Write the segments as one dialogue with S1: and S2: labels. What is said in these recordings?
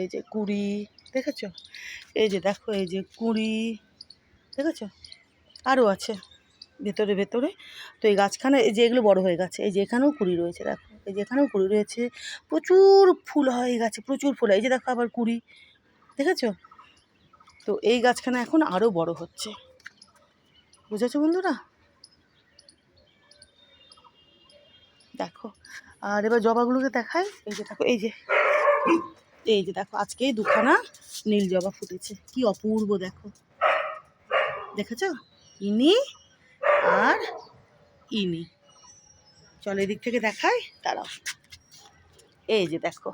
S1: এই যে কুড়ি, দেখেছো? এই যে দেখো, এই যে কুড়ি, দেখেছো? আরও আছে ভেতরে ভেতরে। তো এই গাছখানে এই যে এগুলো বড় হয়ে গেছে, এই যে এখানেও কুড়ি রয়েছে, দেখো এই যে এখানেও কুড়ি রয়েছে, প্রচুর ফুল হয়ে গেছে, প্রচুর ফুল। এই যে দেখো আবার কুড়ি, দেখেছো? তো এই গাছখানা এখন আরও বড় হচ্ছে, বুঝেছো বন্ধুরা? দেখো, আর এবার জবাগুলোকে দেখাই। এই যে দেখো, এই যে এই যে দেখো, আজকেই দুখানা নীল জবা ফুটেছে, কি অপূর্ব দেখো, দেখেছো? ইনি আর ইনি। চলো এদিক থেকে দেখাই, দাঁড়াও। এই যে দেখো,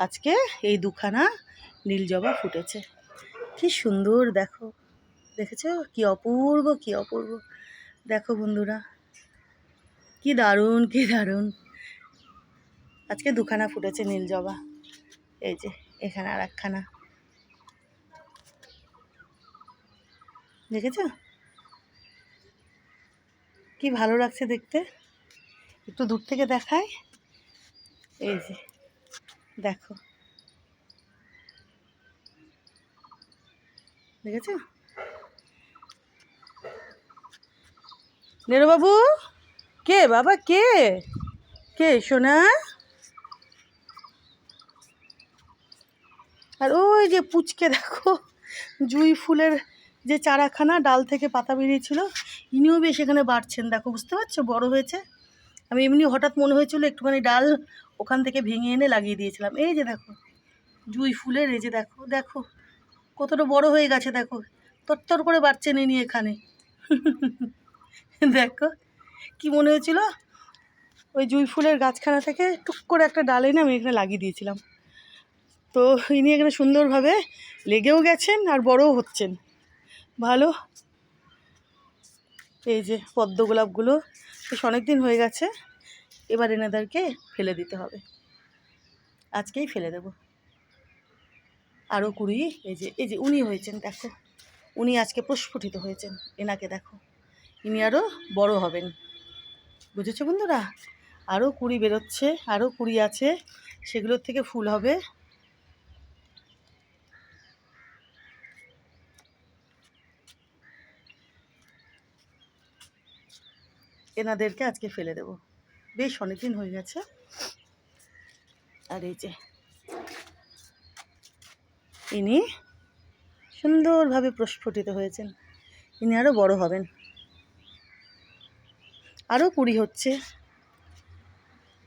S1: আজকে এই দুখানা নীল জবা ফুটেছে, কি সুন্দর দেখো, দেখেছো? কি অপূর্ব, কি অপূর্ব দেখো বন্ধুরা, কি দারুণ, কি দারুণ। আজকে দুখানা ফুটেছে নীল জবা। এই যে এখানে আর একখানা, দেখেছো? কি ভালো লাগছে দেখতে, একটু দূর থেকে দেখাই। এই যে দেখো, দেখেছো? নেরো বাবু, কে বাবা, কে কে সোনা? আর ওই যে পুচকে দেখো, জুঁই ফুলের যে চারাখানা ডাল থেকে পাতা বেরিয়েছিল, ইনিও বেশ এখানে বাড়ছেন, দেখো বুঝতে পারছো, বড় হয়েছে। আমি এমনি হঠাৎ মনে হয়েছিল একটুখানি ডাল ওখান থেকে ভেঙে এনে লাগিয়ে দিয়েছিলাম। এই যে দেখো জুঁই ফুলের, এই যে দেখো, দেখো কতটা বড় হয়ে গেছে, দেখো তরতর করে বাড়ছেন ইনি এখানে। দেখো, কি মনে হয়েছিল, ওই জুঁই ফুলের গাছখানা থেকে টুক করে একটা ডাল এনে আমি এখানে লাগিয়ে দিয়েছিলাম। তো ইনি এখানে সুন্দরভাবে লেগেও গেছেন আর বড়ও হচ্ছেন, ভালো। এই যে পদ্ম গোলাপগুলো বেশ অনেক দিন হয়ে গেছে, এবার এনাদেরকে ফেলে দিতে হবে, আজকেই ফেলে দেব। আরও কুড়ি, এই যে উনি হয়েছেন, দেখো উনি আজকে প্রস্ফুটিত হয়েছেন, এনাকে দেখো, ইনি আরও বড় হবেন, বুঝেছো বন্ধুরা? আরও কুড়ি বেরোচ্ছে, আরও কুড়ি আছে, সেগুলোর থেকে ফুল হবে। এনাদেরকে আজকে ফেলে দেব, বেশ অনেক দিন হয়ে গেছে। আর এই যে ইনি সুন্দরভাবে প্রস্ফুটিত হয়েছেন, ইনি আরও বড় হবেন, আরও কুড়ি হচ্ছে।